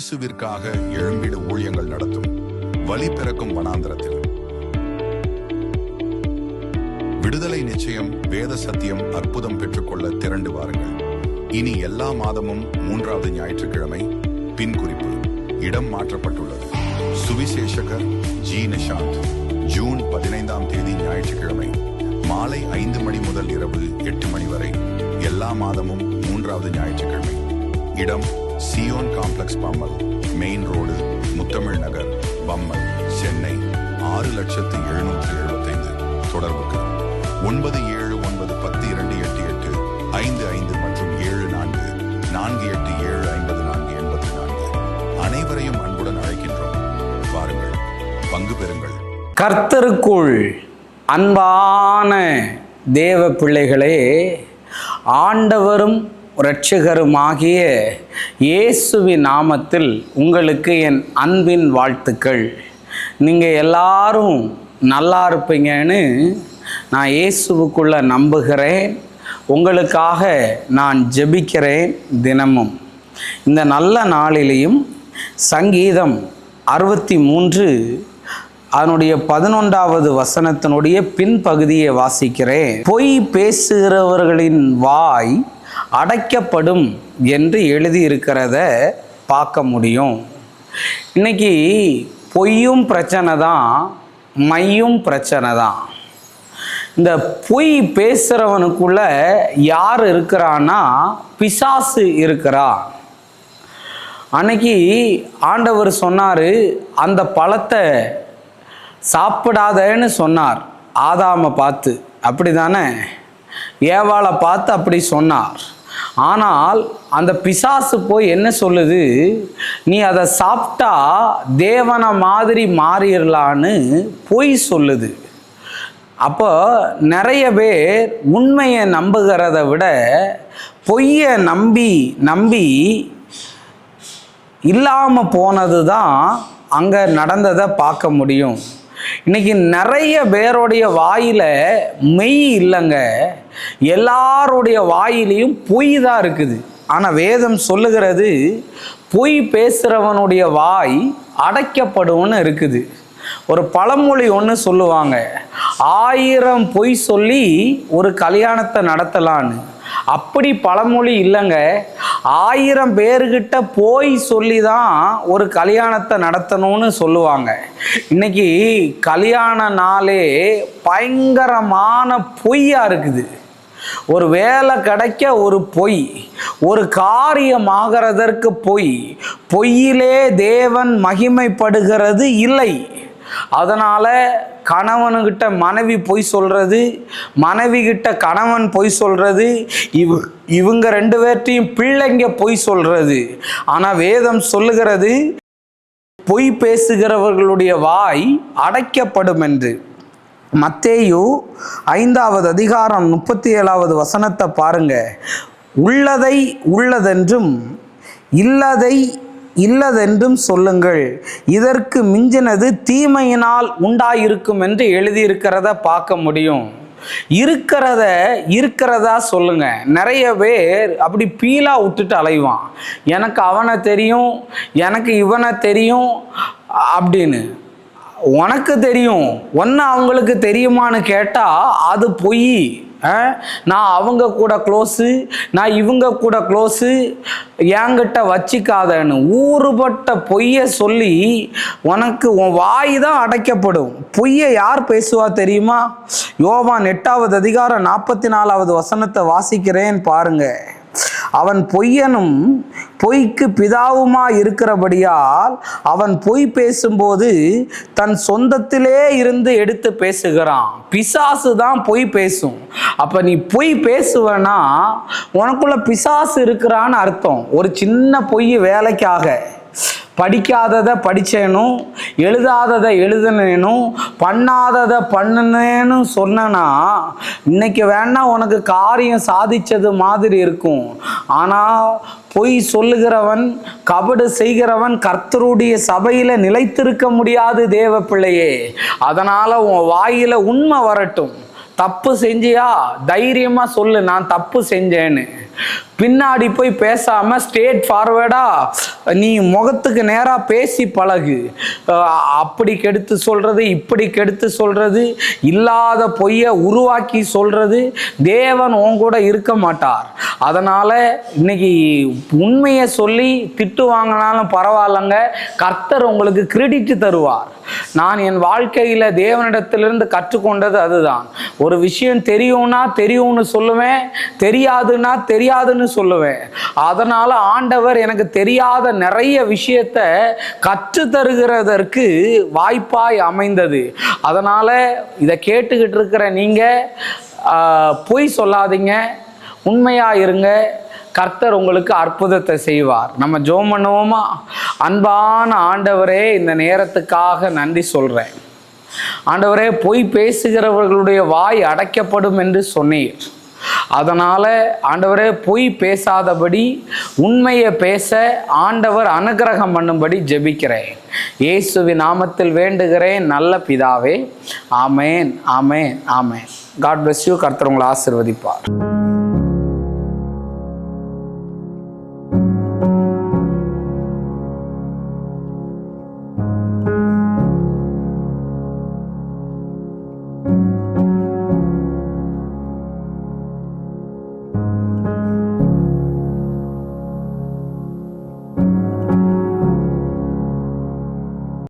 இயேசுவிற்காக எழும்பிடு ஊழியங்கள் நடத்தும் வழி பிறக்கும் வனாந்தரத்தில். விடுதலை நிச்சயம், வேத சத்தியம், அற்புதம் பெற்றுக்கொள்ள திரண்டு வாருங்கள். இனி எல்லா மாதமும் 3வது ஞாயிற்றுக்கிழமை. பின் குறிப்பு: இடம் மாற்றப்பட்டுள்ளது. சுவிசேஷகர் ஜி. நிஷாந்த். ஜூன் 15ஆம் தேதி ஞாயிற்றுக்கிழமை மாலை 5 மணி முதல் இரவு 8 மணி வரை. எல்லா மாதமும் 3வது ஞாயிற்றுக்கிழமை. இடம் Zion complex, Pammal, main road, Muthamizh Nagar, Pammal, Chennai 6,775. தொடர்புக்கு 9791028855 மற்றும் 7448754484. அனைவரையும் அன்புடன் அழைக்கின்றோம். வாருங்கள், பங்கு பெறுங்கள். கர்த்தருக்குள் அன்பான தேவ பிள்ளைகளே, ஆண்டவரும் இரட்சகருமாகிய இயேசுவின் நாமத்தில் உங்களுக்கு என் அன்பின் வாழ்த்துக்கள். நீங்கள் எல்லாரும் நல்லா இருப்பீங்கன்னு நான் இயேசுவுக்குள்ள நம்புகிறேன். உங்களுக்காக நான் ஜெபிக்கிறேன் தினமும். இந்த நல்ல நாளிலேயும் சங்கீதம் 63 அதனுடைய 11வது வசனத்தினுடைய பின்பகுதியை வாசிக்கிறேன். பொய் பேசுகிறவர்களின் வாய் அடைக்கப்படும் என்று எழுதியிருக்கிறத பார்க்க முடியும். இன்னைக்கு பொய்யும் பிரச்சனை தான், மையும் பிரச்சனை தான். இந்த பொய் பேசுகிறவனுக்குள்ள யார் இருக்கிறான்னா பிசாசு இருக்கிறா. அன்னைக்கு ஆண்டவர் சொன்னார், அந்த பழத்தை சாப்பிடாதேன்னு சொன்னார் ஆதாமை பார்த்து. அப்படி தானே? ஏவாளை பார்த்து அப்படி சொன்னார். ஆனால் அந்த பிசாசு போய் என்ன சொல்லுது? நீ அதை சாப்பிட்டா தேவனை மாதிரி மாறிடலான்னு பொய் சொல்லுது. அப்போ நிறைய பேர் உண்மையை நம்புகிறத விட பொய்யை நம்பி நம்பி இல்லாமல் போனது தான் அங்கே நடந்ததை பார்க்க முடியும். இன்னைக்கு நிறைய பேருடைய வாயில மெய் இல்லைங்க, எல்லாருடைய வாயிலையும் பொய் தான் இருக்குது. ஆனால் வேதம் சொல்லுகிறது, பொய் பேசுகிறவனுடைய வாய் அடைக்கப்படும்னு இருக்குது. ஒரு பழமொழி ஒன்று சொல்லுவாங்க, 1000 பொய் சொல்லி ஒரு கல்யாணத்தை நடத்தலான்னு. அப்படி பழமொழி இல்லைங்க, 1000 பேர்கிட்ட போய் சொல்லி தான் ஒரு கல்யாணத்தை நடத்தணும்னு சொல்லுவாங்க. இன்னைக்கு கல்யாண நாளே பயங்கரமான பொய்யா இருக்குது. ஒரு வேலை கிடைக்க ஒரு பொய், ஒரு காரியம் ஆகிறதற்கு பொய். பொய்யிலே தேவன் மகிமைப்படுகிறது இல்லை. அதனால் கணவனுக்கிட்ட மனைவி பொய் சொல்கிறது, மனைவி கிட்ட கணவன் பொய் சொல்கிறது, இவங்க 2 பேர்ட்டையும் பிள்ளைங்க பொய் சொல்கிறது. ஆனால் வேதம் சொல்லுகிறது, பொய் பேசுகிறவர்களுடைய வாய் அடைக்கப்படும் என்று. மத்தேயு 5வது அதிகாரம் 37வது வசனத்தை பாருங்க. உள்ளதை உள்ளதென்றும் இல்லதை இல்லதென்றும் சொல்லுங்கள், இதற்கு மிஞ்சினது தீமையினால் உண்டாயிருக்கும் என்று எழுதியிருக்கிறத பார்க்க முடியும். இருக்கிறதா சொல்லுங்க. நிறைய பேர் அப்படி பீலா விட்டுட்டு அலைவான். எனக்கு அவனை தெரியும், எனக்கு இவனை தெரியும் அப்படின்னு. உனக்கு தெரியும், ஒன்று அவங்களுக்கு தெரியுமான்னு கேட்டால் அது பொய். நான் அவங்க கூட க்ளோஸு, நான் இவங்க கூட க்ளோஸு, என்கிட்ட வச்சிக்காதன்னு ஊறுபட்ட பொய்யை சொல்லி உனக்கு உன் வாய் தான் அடைக்கப்படும். பொய்யை யார் பேசுவா தெரியுமா? யோவான் 8வது அதிகாரம் 44வது வசனத்தை வாசிக்கிறேன் பாருங்க. அவன் பொய்யனும் பொய்க்கு பிதாவுமா இருக்கிறபடியால் அவன் பொய் பேசும்போது தன் சொந்தத்திலே இருந்து எடுத்து பேசுகிறான். பிசாசு தான் பொய் பேசும். அப்போ நீ பொய் பேசுவனா உனக்குள்ள பிசாசு இருக்கிறான்னு அர்த்தம். ஒரு சின்ன பொய் வேலைக்காக படிக்காததை படிச்சேனும், எழுதாததை எழுதுனேனும், பண்ணாததை பண்ணுனேன்னு சொன்னா இன்னைக்கு வேணா உனக்கு காரியம் சாதிச்சது மாதிரி இருக்கும். ஆனால் பொய் சொல்லுகிறவன், கபடு செய்கிறவன் கர்த்தருடைய சபையில் நிலைத்திருக்க முடியாது தேவ பிள்ளையே. அதனால் உன் வாயில் உண்மை வரட்டும். தப்பு செஞ்சியா தைரியமாக சொல்லு, நான் தப்பு செஞ்சேன்னு. பின்னாடி போய் பேசாமல் ஸ்ட்ரெயிட் ஃபார்வேர்டாக நீ முகத்துக்கு நேராக பேசி பழகு. அப்படி கெடுத்து சொல்கிறது, இப்படி கெடுத்து சொல்கிறது, இல்லாத பொய்யை உருவாக்கி சொல்கிறது, தேவன் உன் கூட இருக்க மாட்டார். அதனால் இன்னைக்கு உண்மையை சொல்லி திட்டு வாங்கினாலும் பரவாயில்லைங்க, கர்த்தர் உங்களுக்கு கிரெடிட் தருவார். நான் என் வாழ்க்கையில் தேவனிடத்திலிருந்து கற்றுக்கொண்டது அதுதான். ஒரு விஷயம் தெரியும்னா தெரியும்னு சொல்லுவேன், தெரியாதுன்னா தெரியாதுன்னு சொல்லுவேன். அதனால் ஆண்டவர் எனக்கு தெரியாத நிறைய விஷயத்தை கற்று தருகிறதற்கு வாய்ப்பாய் அமைந்தது. அதனால் இதை கேட்டுக்கிட்டு இருக்கிற நீங்கள் பொய் சொல்லாதீங்க, உண்மையாக இருங்க. கர்த்தர் உங்களுக்கு அற்புதத்தை செய்வார். நம்ம ஜெபம் பண்ணுவோமா? அன்பான ஆண்டவரே, இந்த நேரத்துக்காக நன்றி சொல்கிறேன். ஆண்டவரே, பொய் பேசுகிறவர்களுடைய வாய் அடைக்கப்படும் என்று சொன்னீர். அதனால் ஆண்டவரே, பொய் பேசாதபடி உண்மையை பேச ஆண்டவர் அனுக்கிரகம் பண்ணும்படி ஜெபிக்கிறேன். இயேசுவின் நாமத்தில் வேண்டுகிறேன் நல்ல பிதாவே. ஆமேன், ஆமேன், ஆமேன். God bless you. கர்த்தர் உங்களை ஆசீர்வதிப்பார்.